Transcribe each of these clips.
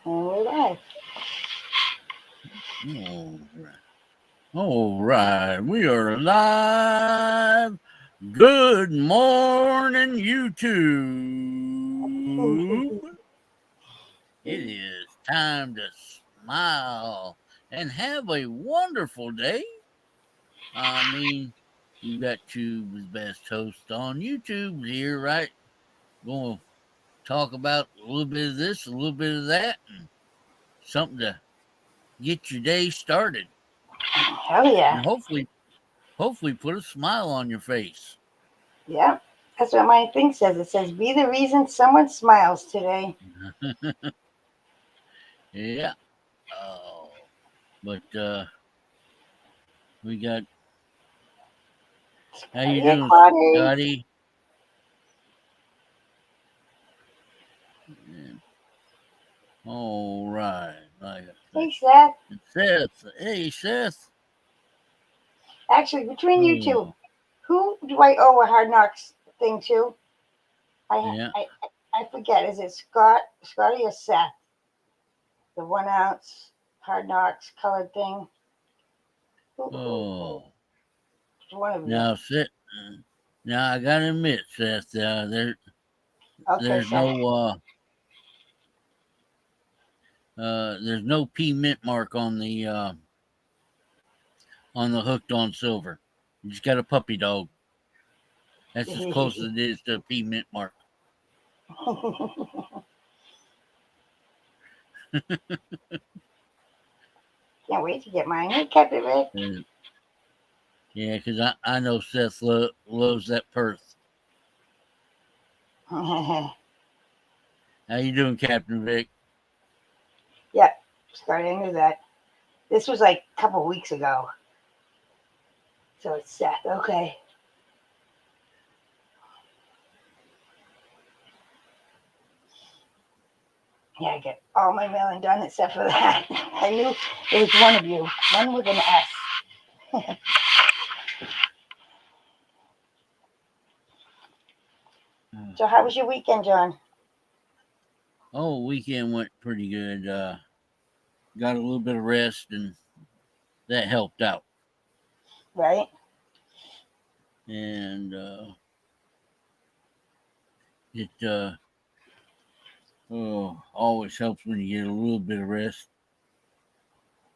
And we're live. All right, we are live. Good morning, YouTube. It is time to smile and have a wonderful day. I mean, you got Tube's best host on YouTube here, right? Going to talk about a little bit of this, a little bit of that, and something to get your day started. Hell yeah. And hopefully put a smile on your face. Yeah. That's what my thing says. It says, be the reason someone smiles today. Yeah. Oh, but we got. How you Hey, doing, Claudia. Scotty? Yeah. All right. Like I Hey, say, Seth. Seth. Hey, Seth. Actually, between you two, Oh, who do I owe a Hard Knocks thing to? I yeah. I I forget. Is it Scotty or Seth? The 1 ounce Hard Knocks colored thing. Who? Oh, One of you. now Seth. Now I gotta admit, Seth. Okay, There's Seth. there's no P mint mark on the hooked on silver. You just got a puppy dog. That's as close as it is to a P mint mark. Can't wait to get mine. Hey, Captain Rick. Yeah, because I know Seth loves that Perth. How you doing, Captain Vic? Yeah, Scotty, I knew that. This was like a couple weeks ago. So it's Seth. Okay. Yeah, I get all my mailing done except for that. I knew it was one of you. One with an S. So how was your weekend, John? Oh, weekend went pretty good. Got a little bit of rest, and that helped out. Right? And it always helps when you get a little bit of rest.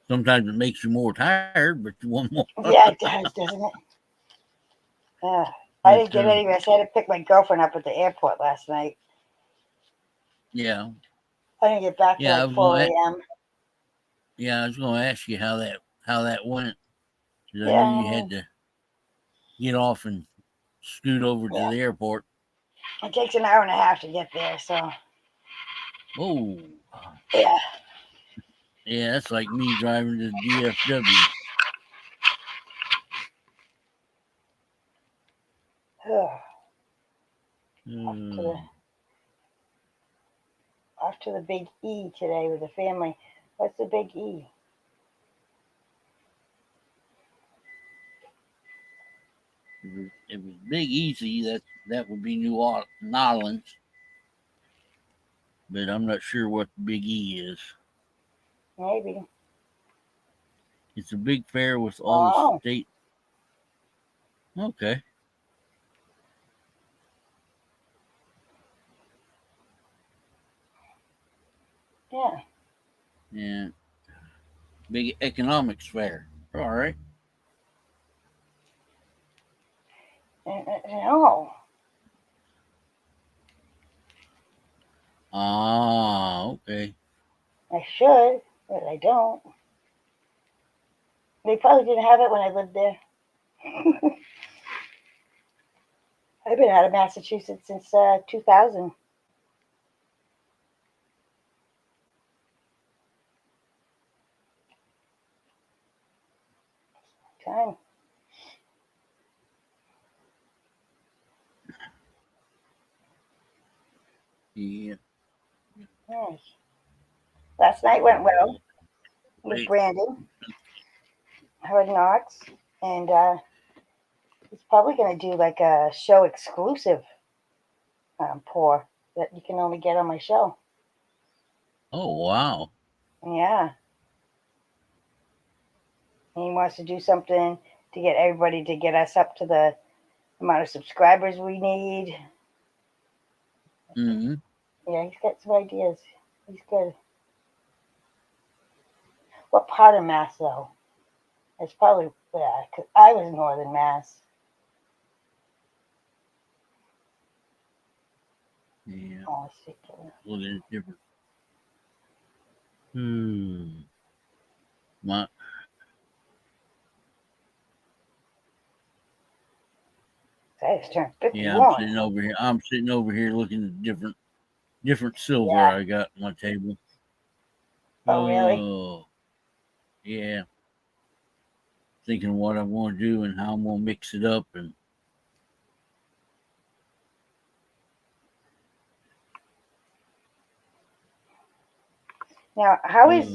Sometimes it makes you more tired, but you want more. Yeah, it does, doesn't it? Yeah. I But didn't get any rest. I had to pick my girlfriend up at the airport last night. yeah, I didn't get back till yeah, like 4 a.m. I was going to ask you how that went. 'Cause I knew you Yeah, had to get off and scoot over to yeah. the airport. It takes an hour and a half to get there, so Oh, yeah. yeah, that's like me driving to DFW. off to the Mm. off to the big E today with the family. What's the big E? If it was Big Easy, that would be New Orleans, but I'm not sure what Big E is. Maybe. It's a big fair with all the Oh, state. Okay, yeah. yeah, big economics fair. All right. No, Ah, okay. I should, but I don't. They probably didn't have it when I lived there. I've been out of Massachusetts since 2000. Time. Yeah. Nice. Last night went well Oh, with wait. Brandon, Hard Knocks, and he's probably going to do like a show exclusive pour that you can only get on my show. Oh wow. Yeah. And he wants to do something to get everybody to get us up to the amount of subscribers we need. Mm-hmm. Yeah, he's got some ideas. He's good. What part of Mass though? It's probably yeah, 'cause I was Northern Mass. Yeah. Oh, let's see. Well, there's different. Hmm. My I just turned yeah. I'm 51. sitting over here. I'm sitting over here looking at different silver Yeah. I got on my table. Oh, really? Oh yeah. Thinking what I want to do and how I'm gonna mix it up and Now, how uh, is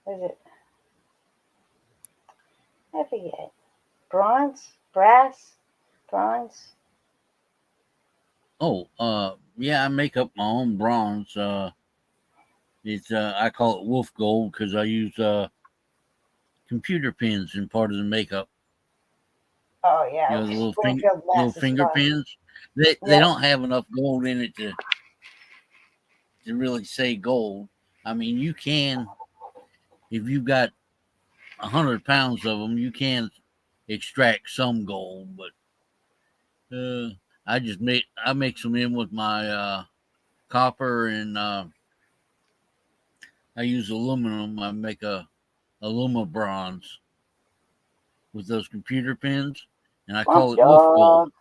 it? I forget. Bronze? Brass? Bronze? yeah. I make up my own bronze. It's I call it wolf gold because I use computer pins in part of the makeup. Oh, You yeah. know the Springfield little Mass is finger fun. pins. They Yep. don't have enough gold in it to really say gold. I mean, you can if you've got 100 pounds of them, you can extract some gold, but I mix them in with my copper and I use aluminum. I make a aluma bronze with those computer pins, and I Swamp call it wolf gold. Dog.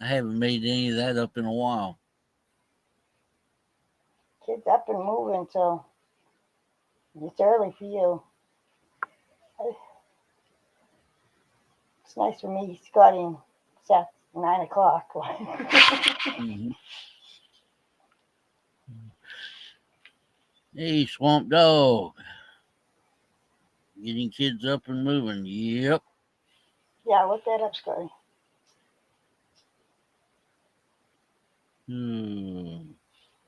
I haven't made any of that up in a while. Kids up and moving, so it's early for you. It's nice for me, Scotty and Seth, 9 o'clock. Mm-hmm. Hey, swamp dog, getting kids up and moving. Yep. Yeah, look that up, Scotty. Hmm.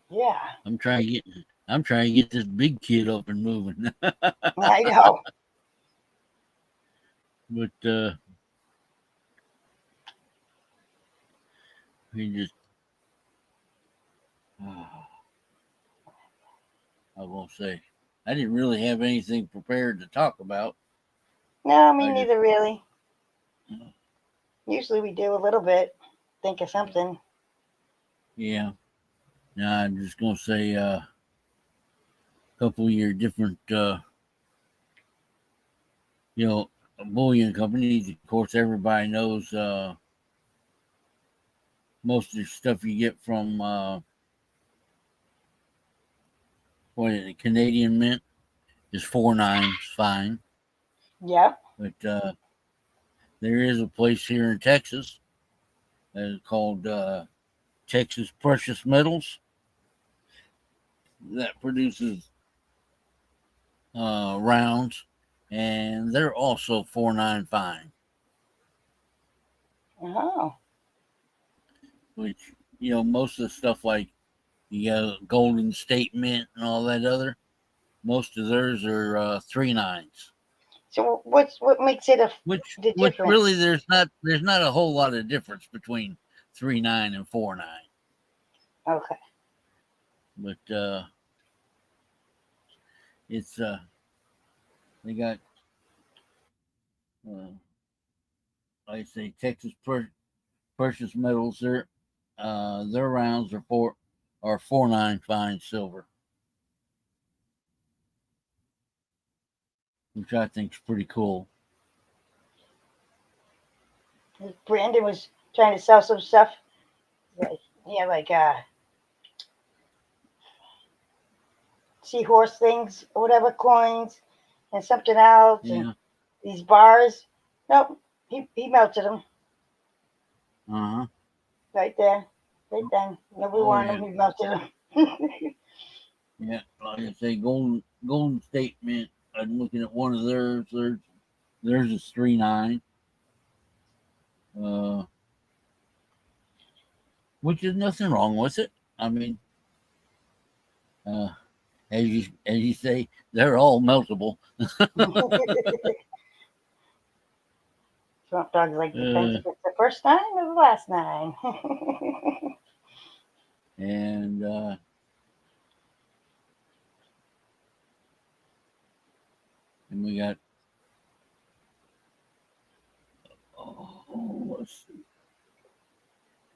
Yeah, I'm trying to get I'm trying to get this big kid up and moving. I know. But he just I won't say I didn't really have anything prepared to talk about. No, me I just neither, really. Usually we do a little bit, think of something. yeah. Now I'm just gonna say a couple of your different you know bullion companies. Of course, everybody knows most of the stuff you get from what is it, Canadian Mint is 4.9 fine, Yep. but there is a place here in Texas that is called Texas Precious Metals that produces rounds, and they're also 4.9 fine, Oh, which most of the stuff like the Golden State Mint and all that other, most of theirs are 3.9s. so what makes it the Which really difference? there's not a whole lot of difference between 3.9 and 4.9, Okay. but it's they got uh, like I say precious metals. Their rounds are 4.9 fine silver, which I think is pretty cool. Brandon was trying to sell some stuff, like yeah, like seahorse things or whatever, coins and something else, and Yeah. these bars. Nope, he melted them Uh huh. right there, right then. Nobody Oh wanted yeah. them. He melted them. Yeah. Like I say, Golden State Mint. I'm looking at one of theirs. Theirs is 3.9. Uh, which is nothing wrong with it. I mean, uh, as you say, they're all meltable. Swamp Dog's like, depends Uh, if it's the first 9 or the last 9. and and we got let's see,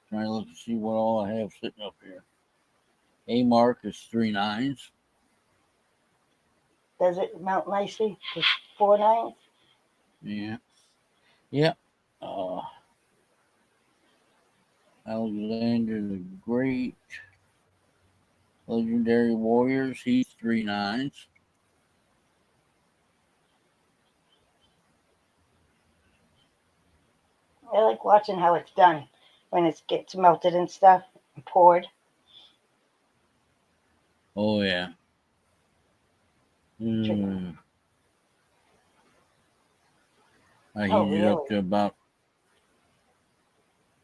trying to look to see what all I have sitting up here. A mark is 3 9s. Does it melt nicely? Just 4 9s? Yeah. Yep. Alexander the Great, Legendary Warriors, he's 3 9s. I like watching how it's done when it gets melted and stuff and poured. Oh, yeah. Mm, I Oh, heated up really? to about.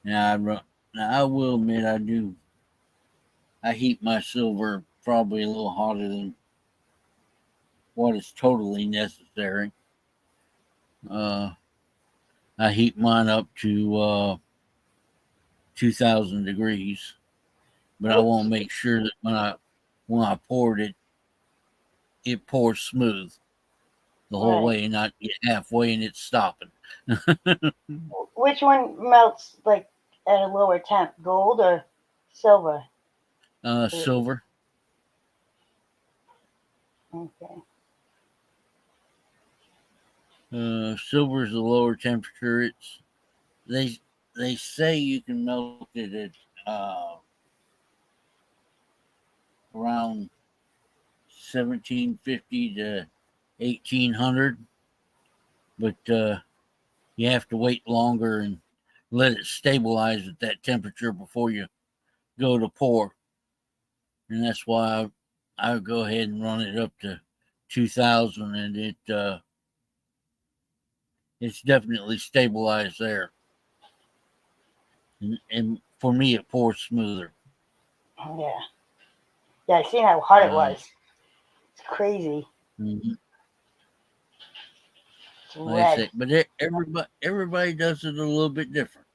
Now, I will admit I do. I heat my silver probably a little hotter than what is totally necessary. Uh, I heat mine up to 2,000 degrees, but I want to make sure that when I poured it, it pours smooth the whole Right. way and not get halfway and it's stopping. Which one melts like at a lower temp, gold or silver? Silver. Okay. Silver is a lower temperature. They they say you can melt it at around 1750 to 1800, but you have to wait longer and let it stabilize at that temperature before you go to pour, and that's why I go ahead and run it up to 2000, and it's definitely stabilized there, and for me it pours smoother. Yeah. Yeah, I seen how hot it Uh, was. It's crazy. mhm. It's Like I red. say, but everybody does it a little bit different.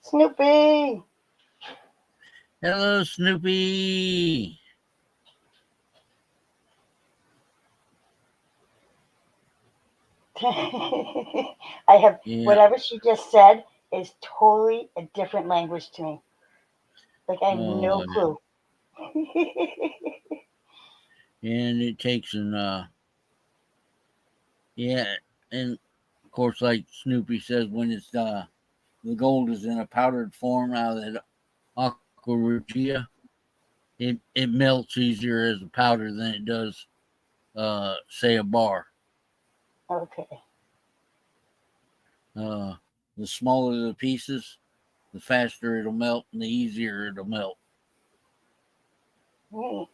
Snoopy! Hello, Snoopy. I have Yeah. whatever she just said is totally a different language to me. Like I have no Oh, clue. and it takes an yeah, and of course, like Snoopy says, when it's the gold is in a powdered form out of that aqua regia, it melts easier as a powder than it does say a bar. Okay. Uh, the smaller the pieces, the faster it'll melt, and the easier it'll melt. Neat.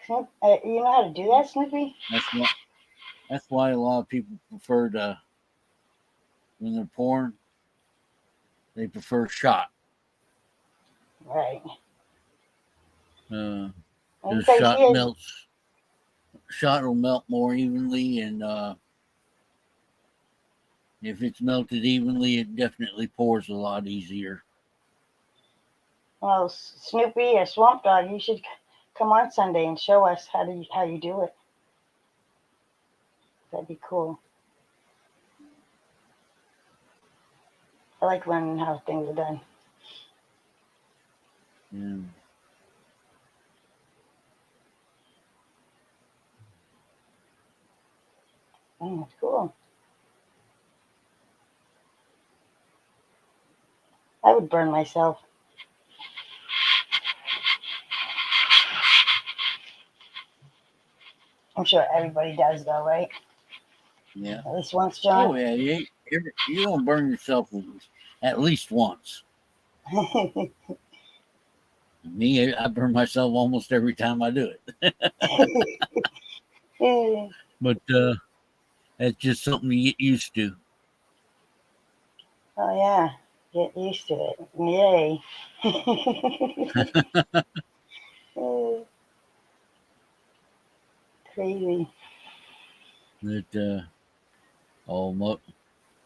You know how to do that, Snoopy? That's what. That's why a lot of people prefer to when they're pouring, they prefer shot. Right. Uh, because Because he is. shot will melt more evenly, and if it's melted evenly, it definitely pours a lot easier. Well, Snoopy or Swamp Dog, you should come on Sunday and show us how you do it. That'd be cool. I like learning how things are done. Yeah. It's cool. I would burn myself. I'm sure everybody does, though, right? Yeah. At least once, John. Oh yeah. You're gonna burn yourself at least once. Me, I burn myself almost every time I do it. But that's just something to get used to. Oh yeah, get used to it. Yay. Crazy. That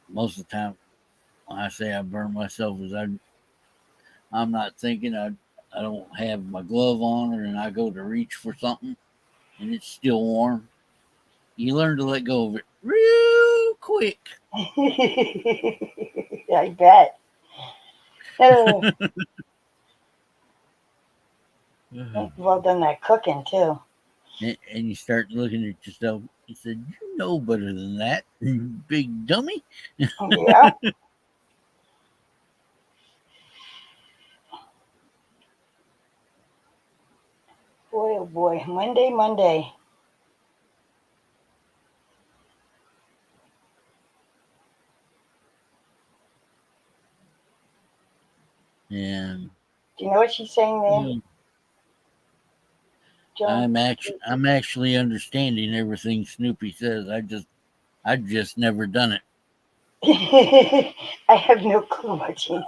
most of the time when I say I burn myself is I'm not thinking. I don't have my glove on, and I go to reach for something, and it's still warm. You learn to let go of it real quick. I bet. Well done that cooking too. And you start looking at yourself. You said, "You know better than that, you big dummy." Yeah. Boy, oh boy. Monday, Monday. And Do you know what she's saying there, you know, Joan? I'm actually understanding everything Snoopy says. I've just never done it. I have no clue what she's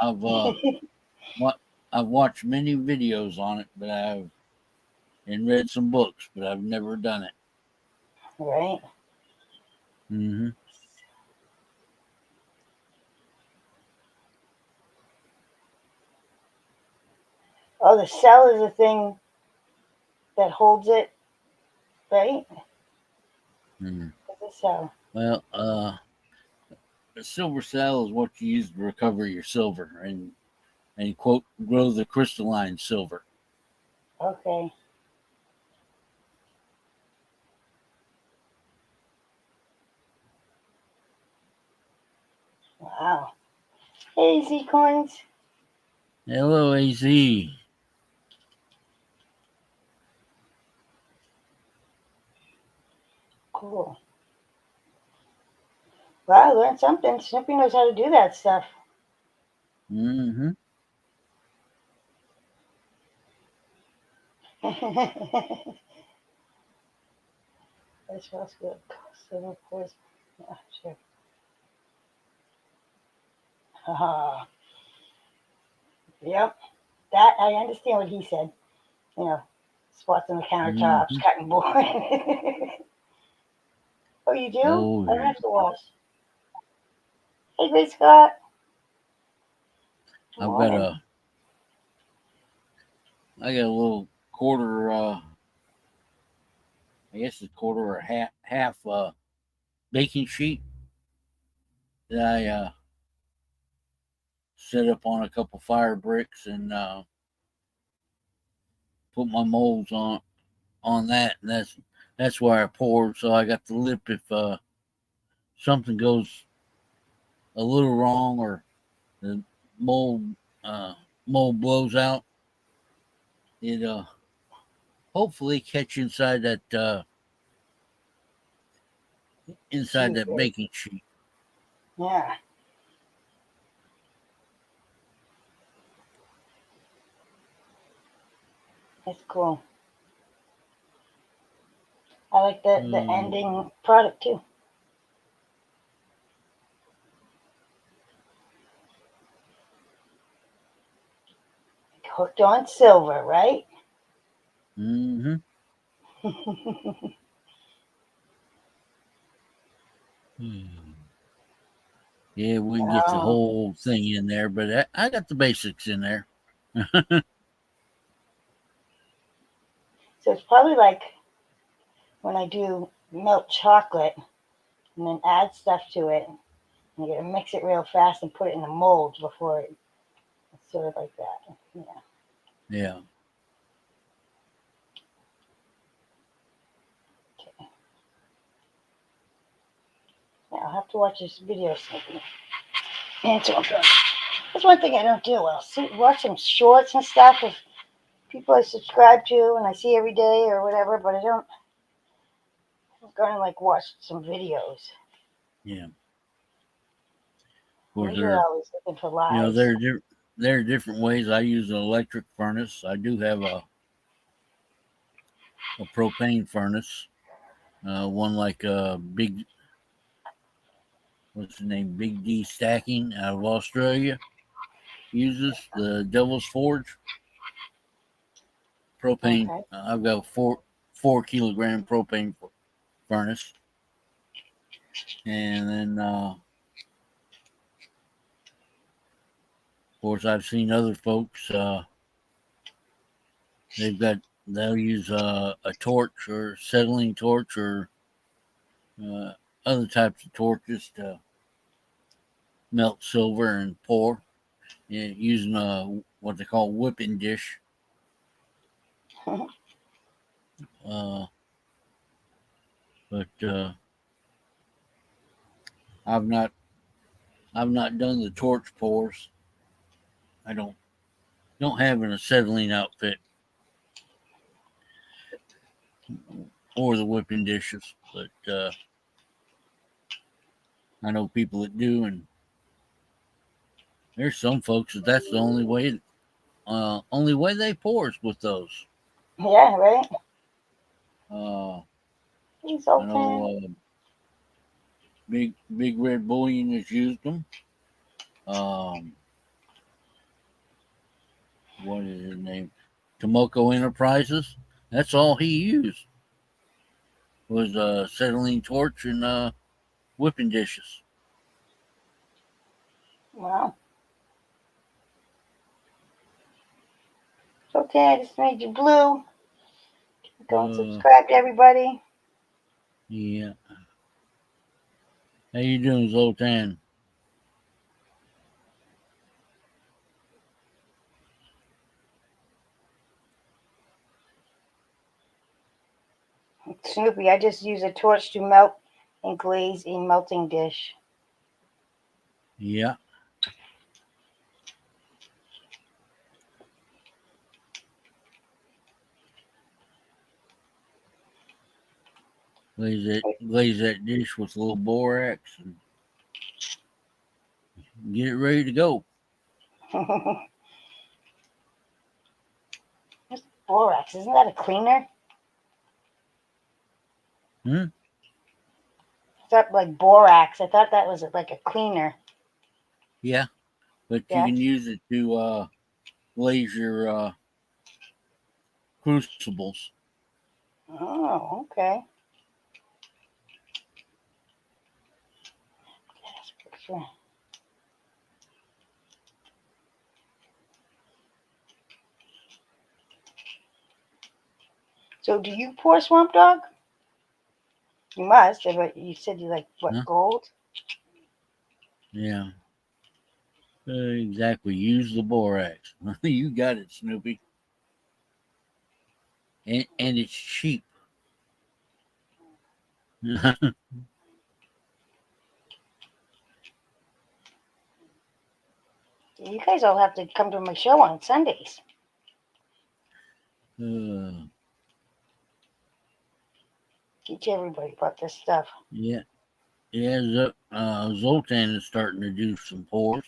I've saying. what I've watched many videos on it, but I've and read some books, but I've never done it. Right? Mm-hmm. Oh, the cell is the thing that holds it, right? Mm-hmm. What's the cell? Well, a silver cell is what you use to recover your silver and quote grow the crystalline silver. Okay. Wow. Hey, Z-Coins. Hello, Az. Cool. Well, I learned something. Snoopy knows how to do that stuff. Mm-hmm. This was good. So, of course, yeah, sure. Yep. That, I understand what he said. You know, spots on the countertops, Mm-hmm. cutting board. Oh, you do? Oh I don't yeah. have to wash. Hey, Great Scott. Good I've got morning. a I got a little quarter. I guess a quarter or half baking sheet that I set up on a couple fire bricks and put my molds on that, and that's where I poured. So I got the lip if something goes a little wrong or the mold uh, mold blows out, it hopefully catch inside Shoot, that right? baking sheet. Yeah, that's cool. I like the Mm, ending product too. Hooked on silver, right? mm-hmm. Yeah, we can get the Oh, whole thing in there, but I got the basics in there. so it's probably like when I do melt chocolate and then add stuff to it. You gotta mix it real fast and put it in the molds before it's sort of like that. Yeah. Yeah. Okay. Yeah, I'll have to watch this video. Answer. That's one thing I don't do. I'll watch some shorts and stuff of people I subscribe to and I see every day or whatever, but I don't go and like watch some videos. Yeah. Of I'm course, usually always looking for lives. there are different ways. I use an electric furnace. I do have a propane furnace, one like a what's the name? Big D Stacking out of Australia uses the Devil's Forge propane. Okay. I've got a 4 kilogram propane furnace, and then of course I've seen other folks. They'll use a torch or settling torch or uh, other types of torches to melt silver and pour, using what they call whipping dish. Uh, but I've not done the torch pours. I don't have an acetylene outfit or the whipping dishes, but I know people that do, and there's some folks that's the only way they pour is with those. Yeah, right. Uh, He's I know open. Big Red Bullion has used them. Um, what is his name? Tomoko Enterprises. That's all he used was acetylene torch and whipping dishes. Wow. Okay, I just made you blue. Go and Uh, subscribe to everybody. yeah. How you doing, Zoltan? Snoopy, I just use a torch to melt and glaze a melting dish. Yeah. Glaze that dish with a little borax and get it ready to go. Borax, isn't that a cleaner? Hmm? I thought like borax. I thought that was like a cleaner. Yeah. But you Yeah. can use it to glaze your crucibles. Oh, okay. Sure. So, do you pour Swamp Dog? You must. But you said you like what, Huh? gold? Yeah. Exactly. Use the borax. You got it, Snoopy. And it's cheap. You guys all have to come to my show on Sundays. uh, Teach everybody about this stuff. yeah. Yeah. Zoltan is starting to do some pours.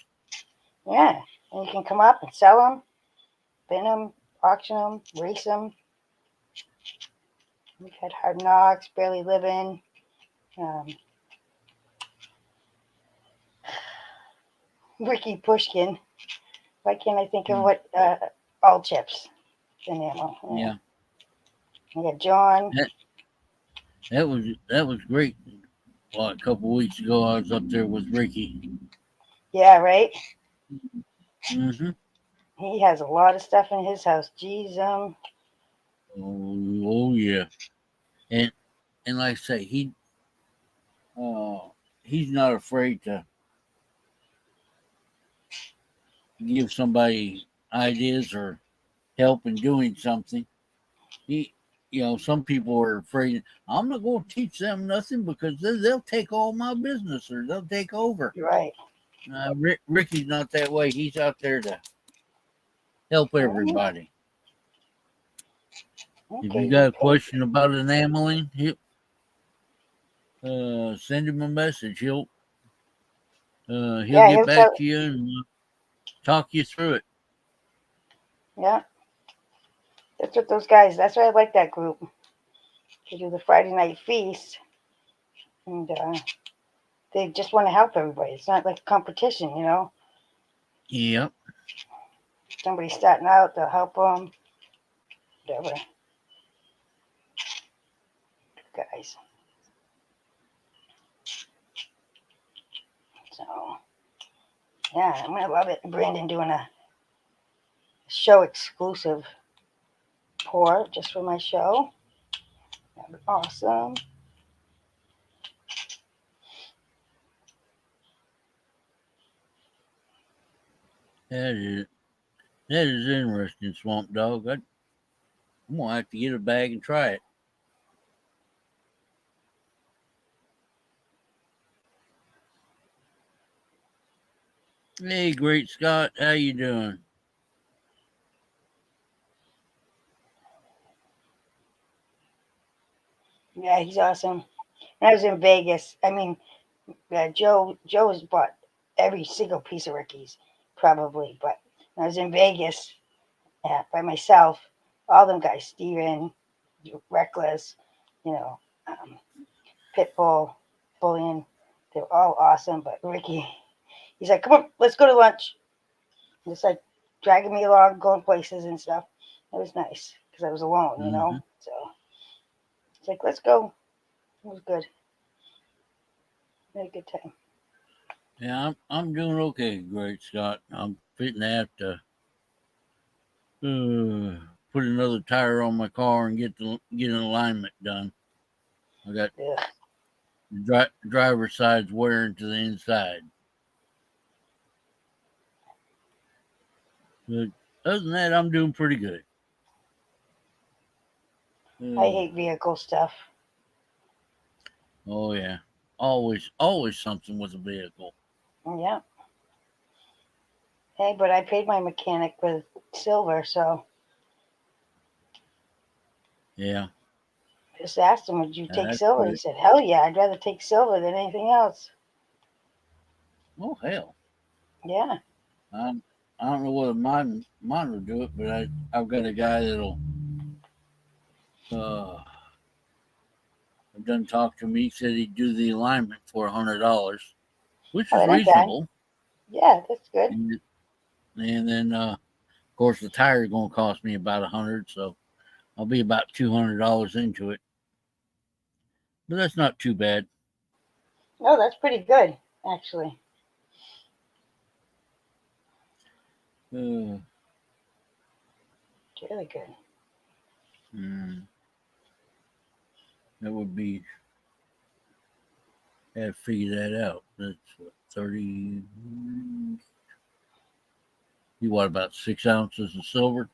Yeah, and you can come up and sell them, bin them, auction them, race them. We've had Hard Knocks, Barely Living, um, Ricky Pushkin. Why can't I think of Hmm. what? All Chips. The name of. Yeah. Yeah. We got John. That that was great. Well, a couple weeks ago, I was up there with Ricky. Yeah, right. Hmm. He has a lot of stuff in his house. Geez, Oh yeah. And like I say, uh, he's not afraid to give somebody ideas or help in doing something. He, some people are afraid. I'm not going to teach them nothing because they'll take all my business or they'll take over. you're right. Ricky's not that way. He's out there to help Oh, everybody. If you okay, got you a paid. question about enameling, send him a message. He'll Yeah, get he'll back tell. to you and talk you through it. Yeah, that's what those guys. That's why I like that group. They do the Friday night feast, and They just want to help everybody. It's not like a competition, you know. Yep. Somebody's starting out, they'll help them. Whatever, guys. So, yeah, I'm gonna love it. Brandon doing a show exclusive pour just for my show. That'd be awesome. That is interesting, Swamp Dog. I'm gonna have to get a bag and try it. Hey, Great Scott, how you doing? Yeah, he's awesome. When I was in Vegas, I mean, Joe has bought every single piece of Ricky's, probably. But when I was in Vegas by myself, all them guys, Steven, Reckless, you know, um, Pitbull, Bullion, they were all awesome. But Ricky, he's like, come on, let's go to lunch. Just like dragging me along, going places and stuff. It was nice because I was alone, you Mm-hmm. know. So it's like, let's go. It was good. We had a good time. Yeah, I'm doing okay, Great Scott. I'm fitting to have to put another tire on my car and get an alignment done. I got Yeah. driver's side's wearing to the inside. But other than that, I'm doing pretty good. I Uh, hate vehicle stuff. oh yeah, always something with a vehicle. Yeah. Hey, but I paid my mechanic with silver, so Yeah, just asked him, would you take that's silver? He good. said, hell yeah, I'd rather take silver than anything else. Oh hell, Yeah. I'm, I don't know whether mine will do it, but I've got a guy that'll uh done talked to me. He said he'd do the alignment for $100, which Oh, is that ain't bad. reasonable. Yeah, that's good. And then, of course, the tire is going to cost me about 100, so I'll be about $200 into it. But that's not too bad. No, that's pretty good, actually. Uh, It's really good. mm, that would be. I have to figure that out. That's what 30. You what about 6 ounces of silver?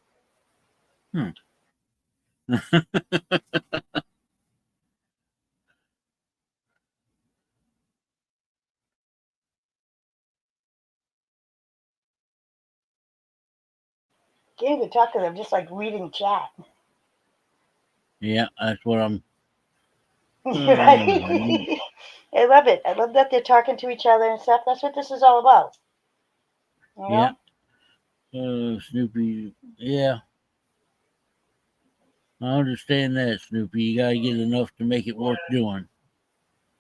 Hmm. Can't even talk to them, just like reading chat. Yeah, that's what I'm. Uh, Right? I love it. I love that they're talking to each other and stuff. That's what this is all about. You yeah. know? Snoopy. Yeah, I understand that, Snoopy. You got to get enough to make it worth doing,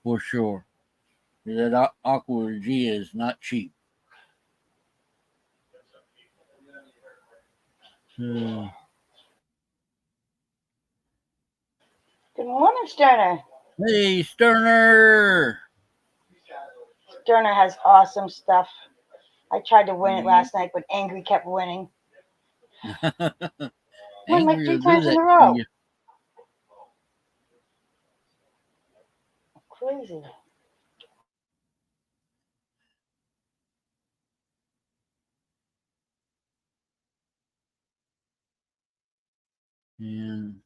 for sure. That aqua regia is not cheap. Uh, Good morning, Sterner. hey, Sterner. Sterner has awesome stuff. I tried to win it Yep. last night, but Angry kept winning. Won like Angry three will do times in that a to row. you. Crazy. And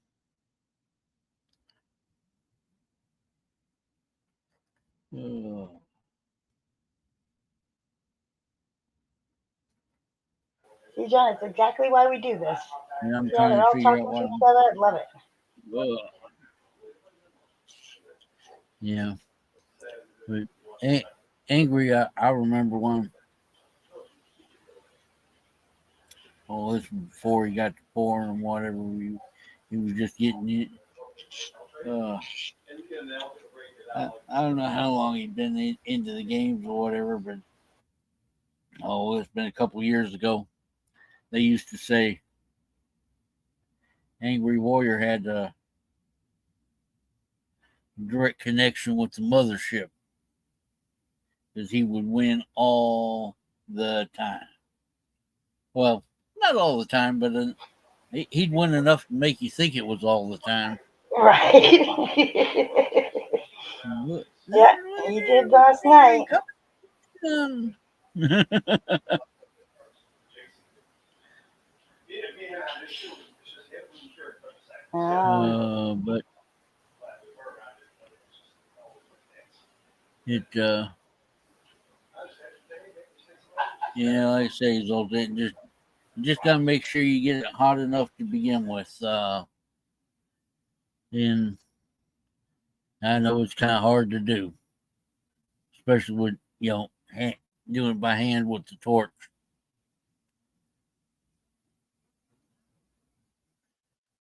oh, See, John, it's exactly why we do this. and I'm Yeah, trying they're to all figure out talking to what each I'm. other. I love it. Yeah, but angry. I remember one. Oh, this was before he got to porn and whatever. He was just getting it. Uh, I don't know how long he'd been into the games or whatever, but it's been a couple years ago. They used to say Angry Warrior had a direct connection with the mothership because he would win all the time. Well, not all the time, but he'd win enough to make you think it was all the time. Right. Look, Yeah, he did last night. But it, like I say, Zoltan, just gotta make sure you get it hot enough to begin with. And I know it's kind of hard to do, especially with doing it by hand with the torch.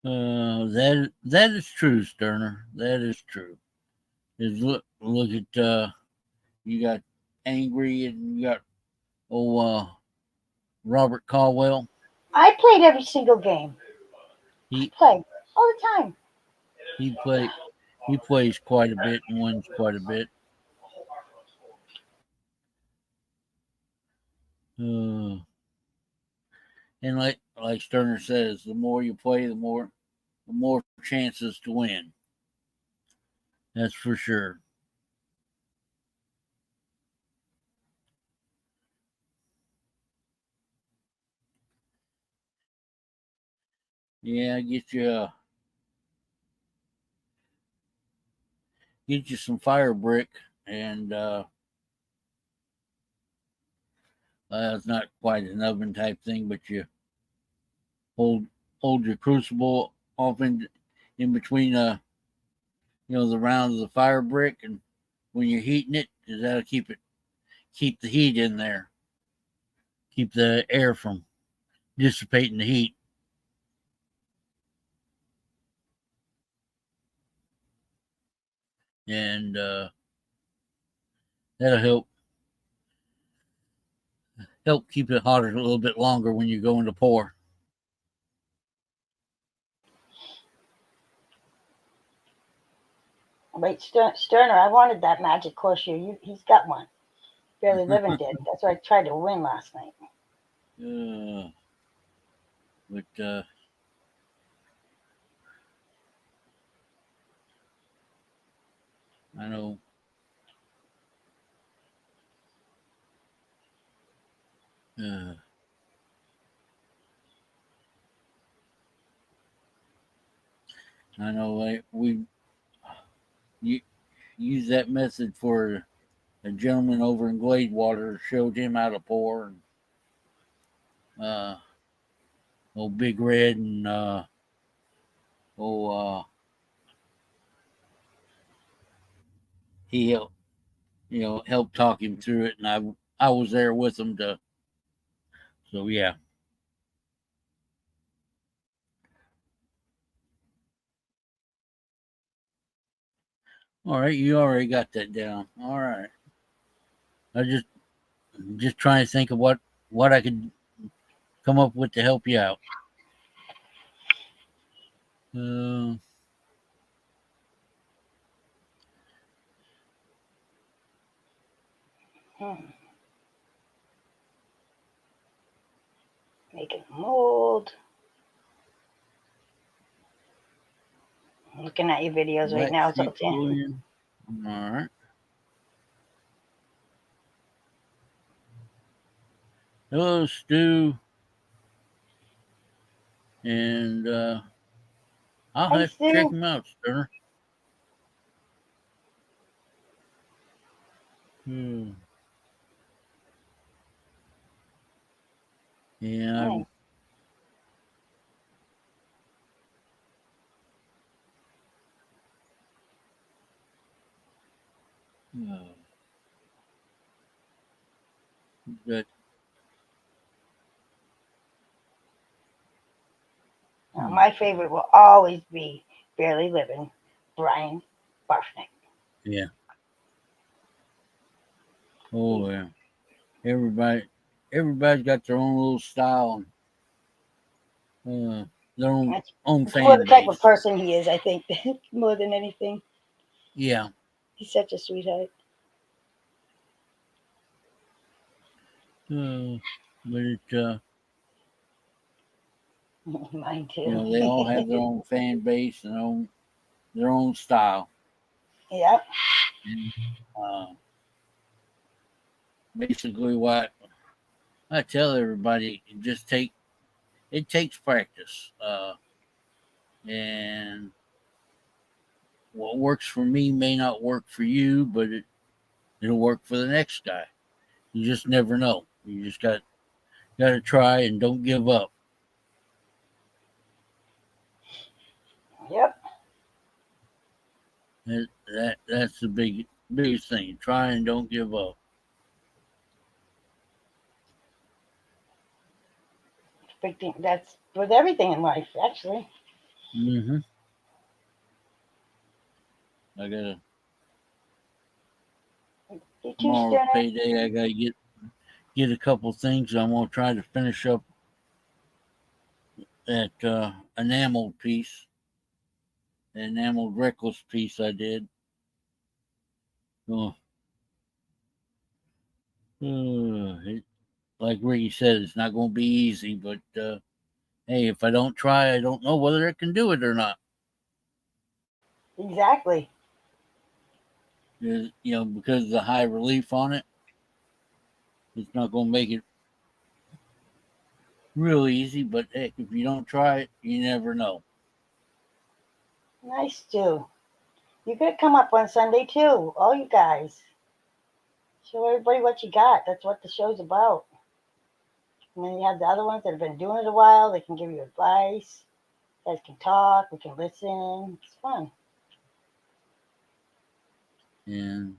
That is true, Sterner. That is true. Is look at you got Angry and you got Robert Caldwell. I played every single game. He Played all the time. he plays quite a bit and wins quite a bit. And like Sterner says, the more you play, the more chances to win. That's for sure. Yeah, get you some fire brick, and it's not quite an oven type thing, but you hold your crucible off in between the round of the fire brick, and when you're heating it, that'll keep the heat in there, keep the air from dissipating the heat. And that'll help keep it hotter a little bit longer when you're going to pour. Wait, Sterner, I wanted that magic horseshoe. He's got one. Barely Living did. That's what I tried to win last night. But I know we used that method for a gentleman over in Gladewater, showed him how to pour. And old Big Red and he helped talk him through it, and I was there with him to. So yeah. All right, you already got that down. All right. I just trying to think of what I could come up with to help you out. Uh, Making a mold. I'm looking at your videos right now, Zoltan. All right. Hello, Stu. And I'll Hi, have to check him out, Sterner. Yeah. But my favorite will always be Barely Living, Brian Barfnick. Yeah. Oh yeah. Everybody's got their own little style and their That's own it's more fan the type of base. person he is, I think, more than anything. Yeah. He's such a sweetheart. Uh, but Mine you too. know, they all have their own fan base and their own style. Yep. And, basically, what I tell everybody, it takes practice. And what works for me may not work for you, but it'll work for the next guy. You just never know. You just got to try and don't give up. Yep. That's the biggest thing. Try and don't give up. Big thing. That's with everything in life, actually. Hmm. I gotta You too, tomorrow's Stunner. payday. I gotta get a couple things. I'm gonna try to finish up that enameled piece, the enameled reckless piece I did. Oh, like Ricky said, it's not gonna be easy, but hey, if I don't try, I don't know whether I can do it or not. Exactly. Because of the high relief on it, it's not gonna make it real easy. But heck, if you don't try it, you never know. Nice, Stu. You could come up on Sunday too, all you guys. Show everybody what you got. That's what the show's about. And then you have the other ones that have been doing it a while. They can give you advice. You guys can talk. We can listen. It's fun. And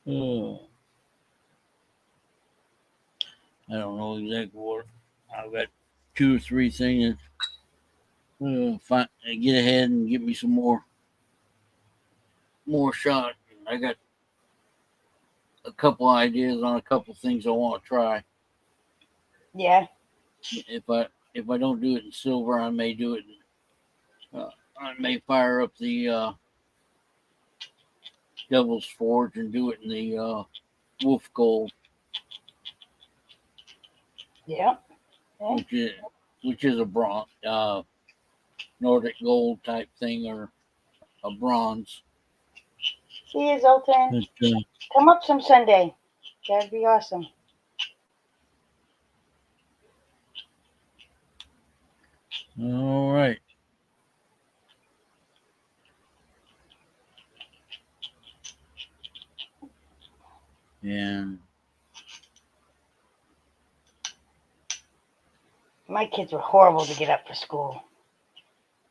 uh, I don't know exactly what I've got. Two or three things. Get ahead and get me some more shot. I got a couple ideas on a couple things I want to try. Yeah. If I don't do it in silver, I may do it. I may fire up the Devil's Forge and do it in the Wolf Gold, Yeah. Yeah. which is a bronze Nordic Gold type thing or a bronze. See you, Zoltan. But, Come up some Sunday. That'd be awesome. all right, and My kids were horrible to get up for school,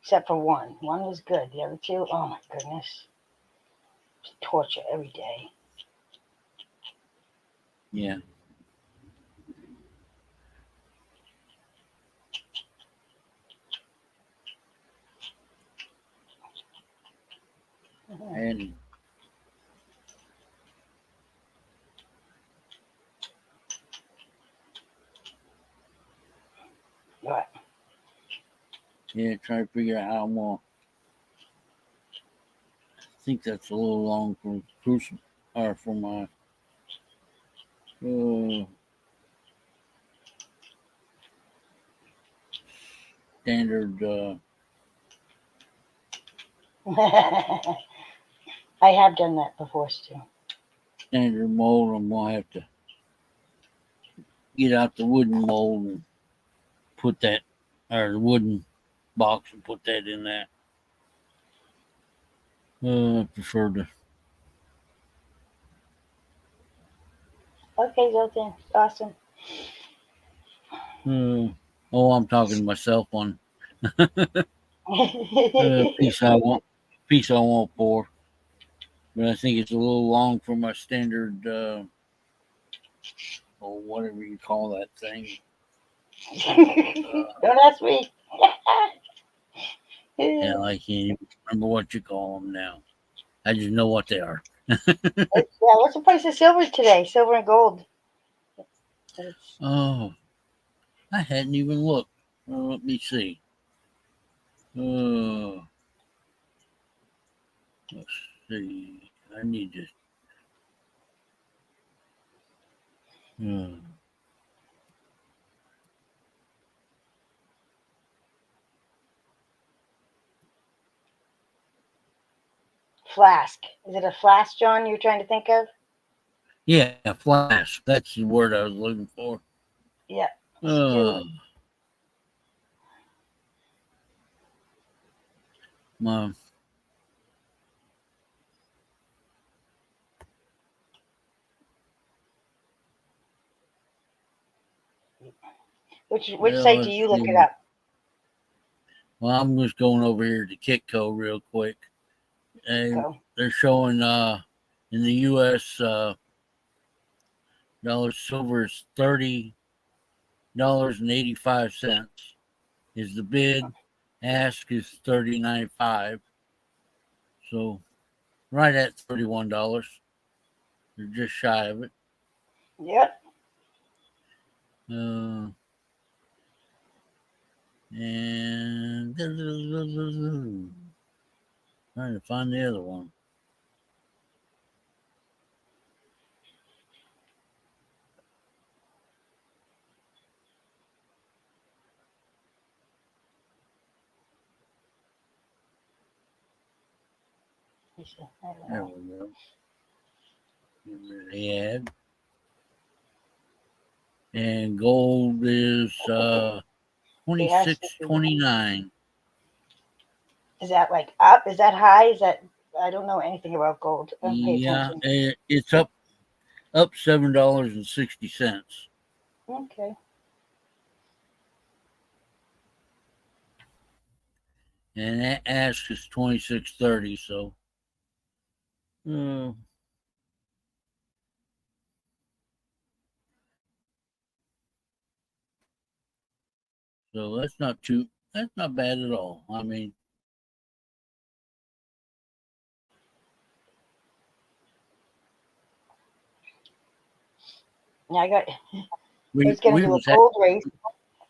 except for one. One was good. The other two, oh my goodness, it's torture every day. yeah, and What? yeah, try to figure out how I'm gonna. I think that's a little long for crucible or for my uh, standard I have done that before, Stu. standard mold. I'm gonna have to get out the wooden mold and put that or the wooden box and put that in that. I prefer to. Okay, Zoltan. Awesome. I'm talking to myself on piece I want for, but I think it's a little long for my standard or whatever you call that thing. Don't ask me. Yeah, I can't even remember what you call them now. I just know what they are. What's the price of silver today? Silver and gold. It's Oh, I hadn't even looked. Let me see. Uh, let's see. I need to. Uh, flask. Is it a flask, John? You're trying to think of? yeah, flash. That's the word I was looking for. Yeah. Let's Uh, do. my Which well, site do let's you look it see. up? Well, I'm just going over here to Kitco real quick, and Go. they're showing in the U.S. Dollar silver is $30.85 is the bid. Ask is $30.95. So right at $31. They're just shy of it. Yep. Uh, and trying to find the other one. I don't There know. we go. The ad. And gold is Yes. 26.29. Is that like up? Is that high? Is that? I don't know anything about gold. I don't pay Yeah, attention. it's up $7.60. Okay. And that ask is 26.30. So uh, so that's not bad at all. I mean, Now I got. I we was gonna we do a was gold race,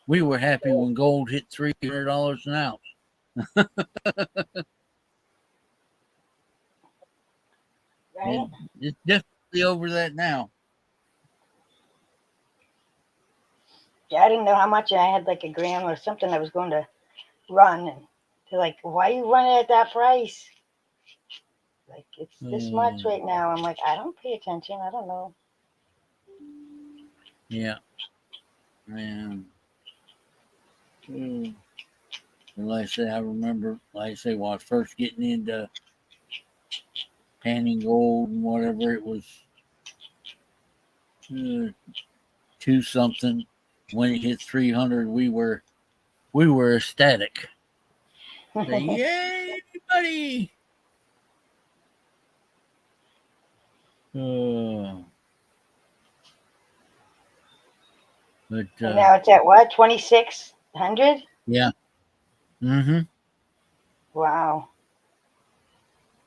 we were happy when gold hit $300 an ounce. right? And it's definitely over that now. Yeah, I didn't know how much. I had like a gram or something I was going to run, and they're like, "Why are you running at that price? Like it's this much Uh, right now." I'm like, I don't pay attention. I don't know. yeah, and uh, like I say, I remember, like I say, when I was first getting into panning gold and whatever, it was uh, two something. When it hit 300, we were ecstatic. Say, yay, buddy! Uh, but And now it's at what? 2,600? yeah, mm-hmm. Wow.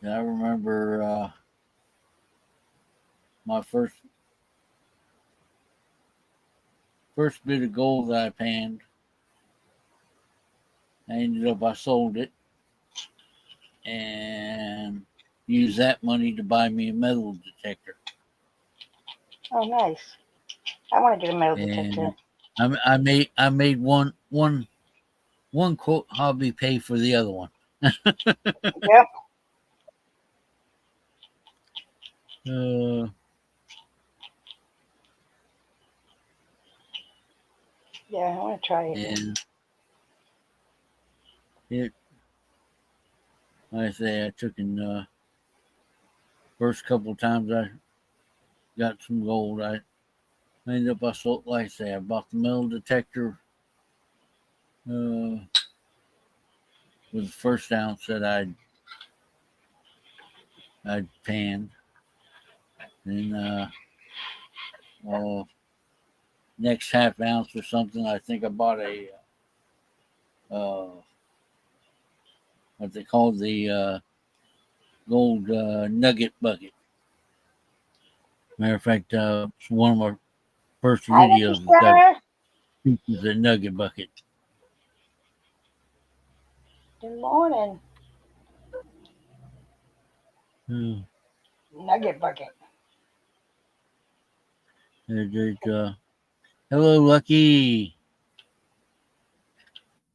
I remember my first bit of gold that I panned. I sold it and used that money to buy me a metal detector. Oh, nice. I want to get a metal detector. And I made one quote hobby pay for the other one. Yep. Uh, Yeah, I want to try it. and it, like I say, I took in first couple times I got some gold. I ended up I sold, like I say, I bought the metal detector with the first ounce that I'd panned. And uh, next half ounce or something, I think I bought a what they call gold nugget bucket. Matter of fact, it's one of my first Hi, Lucky videos. It's got Star. pieces of nugget bucket. Good morning. Hmm. Nugget bucket. Hello, Lucky.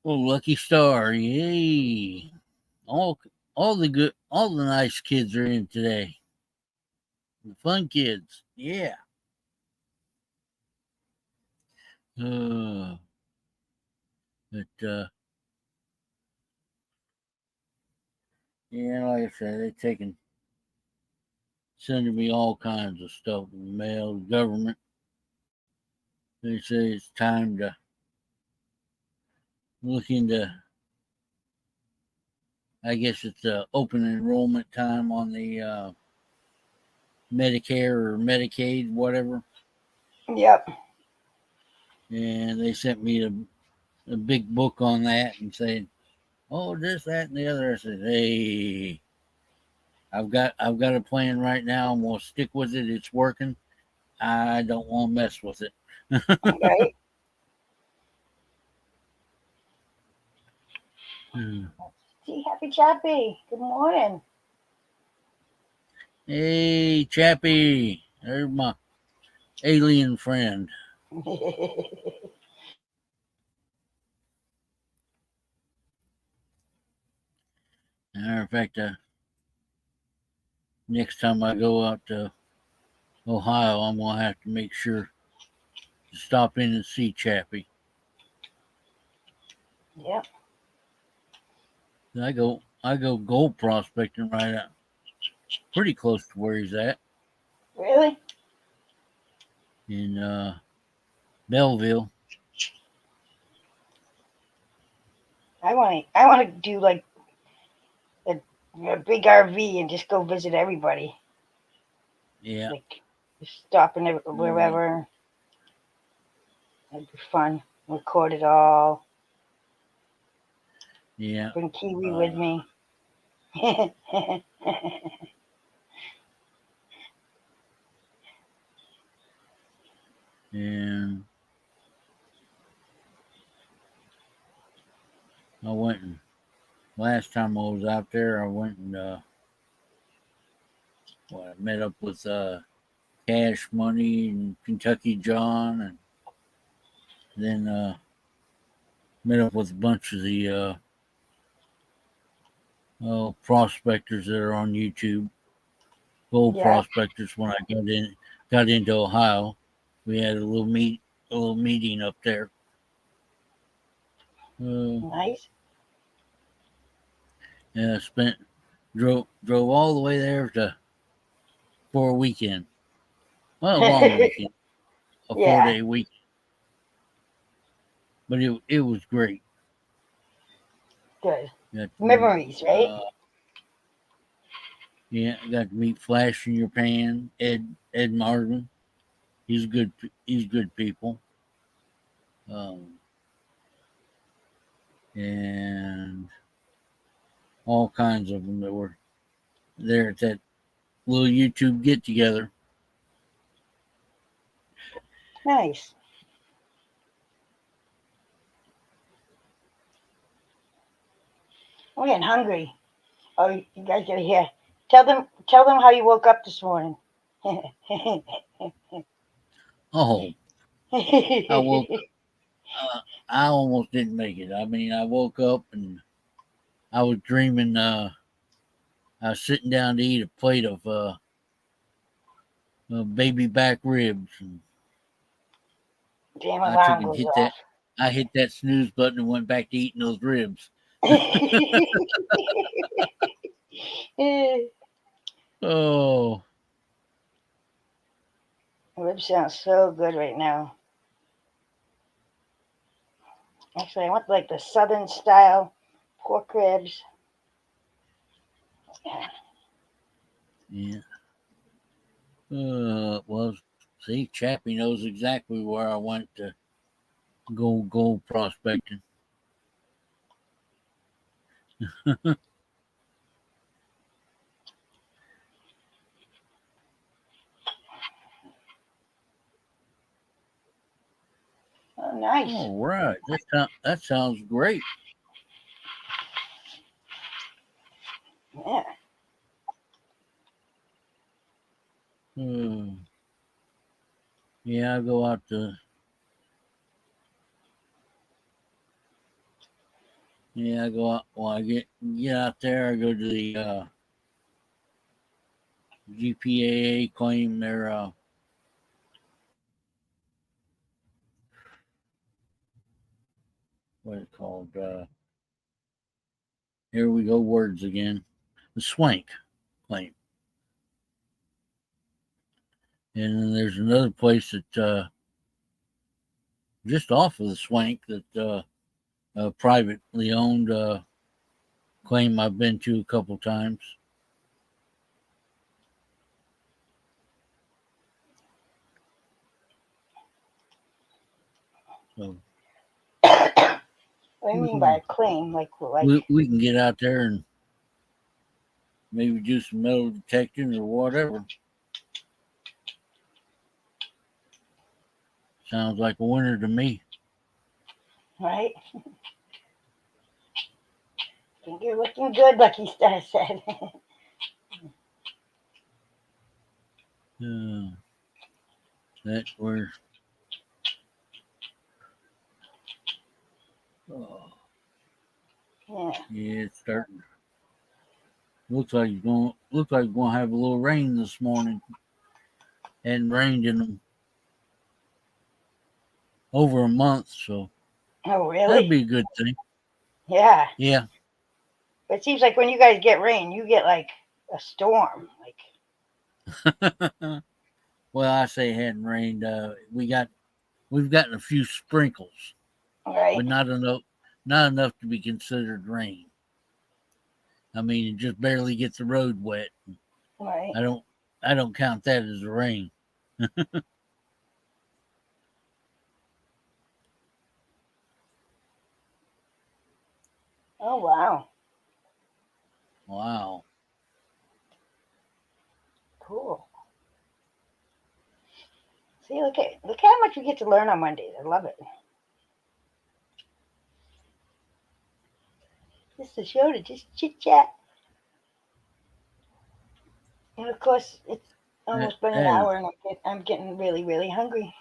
Oh, Lucky Star. Yay. All, all the nice kids are in today. The fun kids. Yeah. Uh, but, yeah, like I said, they're sending me all kinds of stuff in the mail, the government. They say it's time to look into, I guess it's open enrollment time on the Medicare or Medicaid, whatever. Yep. And they sent me a big book on that and saying, "Oh, this, that, and the other." I said, "Hey, I've got a plan right now. I'm gonna stick with it. It's working. I don't want to mess with it." Right. See, Happy Chappy. Good morning. Hey, Chappie, there's my alien friend. Matter of fact, next time I go out to Ohio, I'm gonna have to make sure to stop in and see Chappie. Yep. I go gold prospecting right out, pretty close to where he's at Really? in Belleville. I want to do like a big RV and just go visit everybody. Yeah, Like just stop in mm, wherever. It'd be fun. Record it all. yeah, Bring Kiwi with uh, me. and I went and last time I was out there, I went and I met up with Cash Money and Kentucky John, and then met up with a bunch of the prospectors that are on YouTube, gold Yeah. prospectors. When I got into Ohio, we had a little meeting up there. Uh, Nice. and I drove all the way there to for a weekend. Well, a long weekend, a Yeah. 4 day week, but it was great. Good. Got to meet, Memories, right? uh, yeah, I got to meet Flash in Your Pan, Ed Marvin. He's good people. Um, and all kinds of them that were there at that little YouTube get together. Nice. I'm getting hungry. Oh, you guys gotta hear. Tell them how you woke up this morning. Oh, I woke. I almost didn't make it. I mean, I woke up and I was dreaming. I was sitting down to eat a plate of baby back ribs, and Damn I took alarm and goes hit off. that. I hit that snooze button and went back to eating those ribs. Oh, Rib sounds so good right now. Actually, I want like the southern style pork ribs. Yeah. yeah. Well, see, Chappie knows exactly where I went to go gold prospecting. Oh, nice. All right. That sounds great. Yeah. Hmm. Yeah, I go out to. Yeah, I go out. Well, I get out there. I go to the GPAA claim their what is it called? Here we go, words again. The swank claim. And then there's another place that just off of the swank that privately owned claim I've been to a couple times. So What do you we mean by can a claim? Like, we can get out there and maybe do some metal detecting or whatever. Sounds like a winner to me. right? Think you're looking good, Lucky Star said. Uh, that's where. Oh, Yeah. yeah, it's starting. Looks like it's gonna have a little rain this morning. Hadn't rained in over a month, so Oh, that'd really? be a good thing. Yeah. Yeah. But it seems like when you guys get rain, you get like a storm. Like, Well, I say it hadn't rained. We've gotten a few sprinkles, right? but not enough to be considered rain. I mean, it just barely gets the road wet. Right. I don't I don't count that as a rain. Oh, wow. Wow. Cool. See, look how much we get to learn on Mondays. I love it. Just a show to just chit chat. And of course, it's That almost been an that is hour, and I'm getting really, really hungry.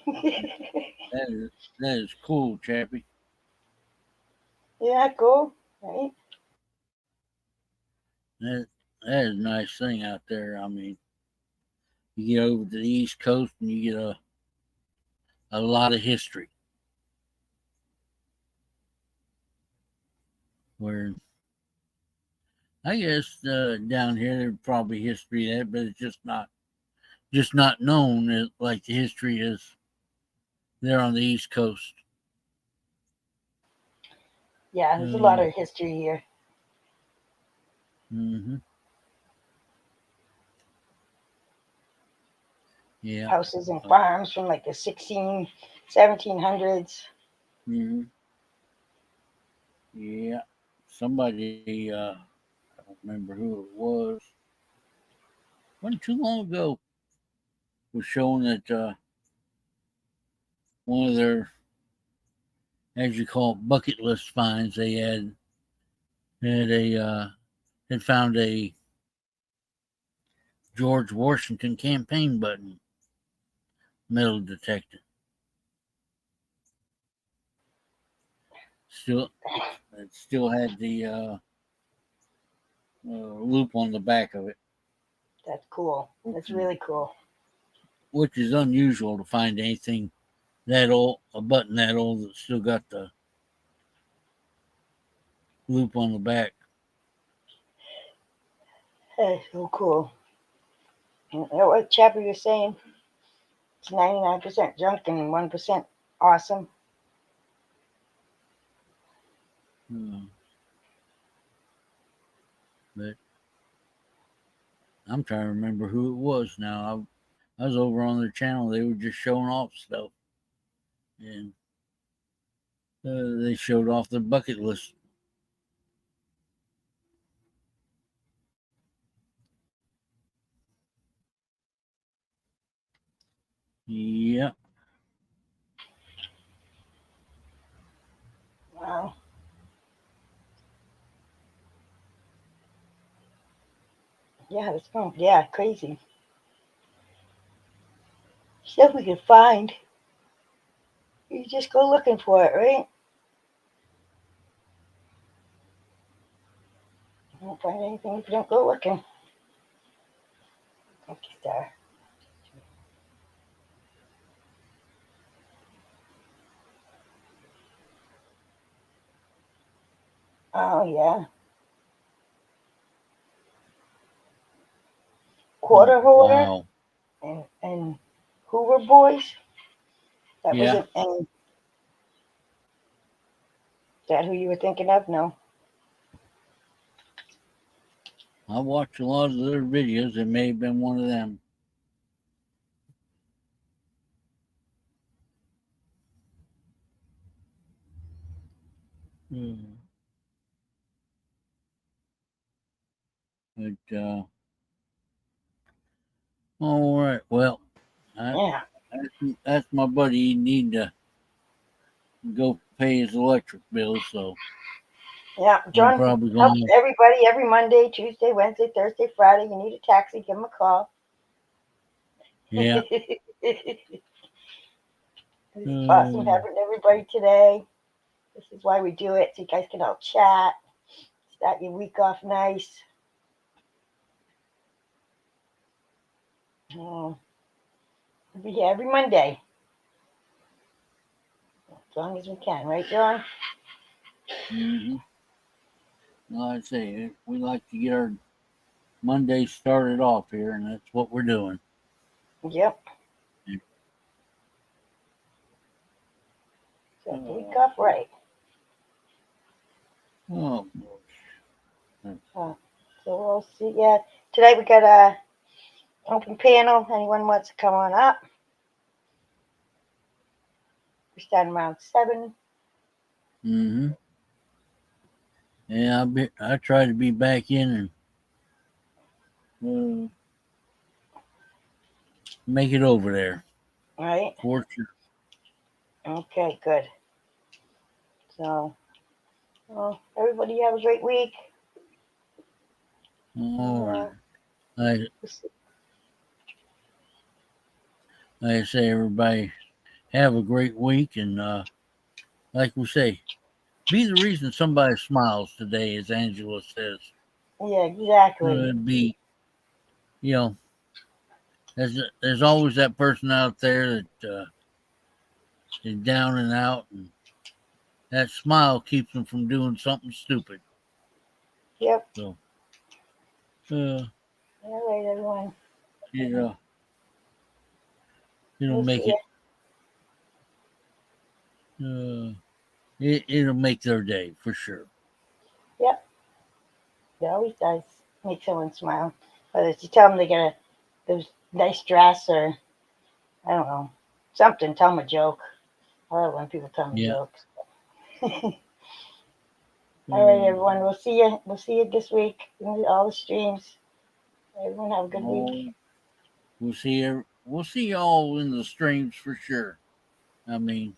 that is cool, Chappie. Yeah, cool. Right? That that is a nice thing out there. I mean, you get over to the East Coast and you get a lot of history. Where I guess down here there's probably history there, but it's just not known as, like the history is there on the East Coast. Yeah, there's a lot Uh, of history here. hmm Yeah. Houses and Uh, farms from like the 1700s. hmm Yeah. Somebody, I don't remember who it was. Wasn't too long ago, was showing that one of their, as you call it, bucket list finds, they had found a George Washington campaign button metal detected. Still, it still had the loop on the back of it, That's cool. which That's is really cool. which is unusual to find anything that old, a button that old that still got the loop on the back. That's so cool. And what Chappie was saying, it's 99% junk and 1% awesome. Uh, but I'm trying to remember who it was now. I was over on their channel. They were just showing off stuff, and they showed off their bucket list. Yeah. Yeah, that's going. Yeah, crazy. Stuff we can find. You just go looking for it, right? You won't find anything if you don't go looking. Okay, there. Oh yeah, Oh, quarter hoarder wow. and Hoover boys. That was Yeah, it. And is that who you were thinking of? No. I watched a lot of their videos. It may have been one of them. Mm. But all right. Well, I, Yeah. that's my buddy. He need to go pay his electric bill, so Yeah, I'm John probably helps going. everybody every Monday, Tuesday, Wednesday, Thursday, Friday. You need a taxi, give him a call. Yeah. It's awesome Uh, having everybody today. This is why we do it, so you guys can all chat, start your week off nice. Oh, we'll be here every Monday, as long as we can, right, John? mm-hmm. Like I say, we like to get our Monday started off here, and that's what we're doing. Yep. Start the week Uh, off right. oh, Uh, so we'll see. Yeah, today we got a open panel. Anyone wants to come on up? We're starting around 7. mm-hmm. Yeah, I try to be back in and make it over there. Right? For sure. Okay, good. So, well, everybody have a great week. And, All right. I I say everybody have a great week, and like we say, be the reason somebody smiles today, as Angela says. yeah, exactly. Be you know, there's always that person out there that is down and out, and that smile keeps them from doing something stupid. Yep. So, uh, All right, everyone. you know, it'll We'll see make you. it. Uh, it'll make their day for sure. Yep. It always does make someone smile. Whether it's you tell them they get those nice dress or, I don't know, something, tell them a joke. I love when people tell me Yeah. jokes. All right, Uh, everyone. We'll see you. We'll see you this week in all the streams. Everyone have a good week. oh, we'll see. We'll see y'all in the streams for sure. I mean,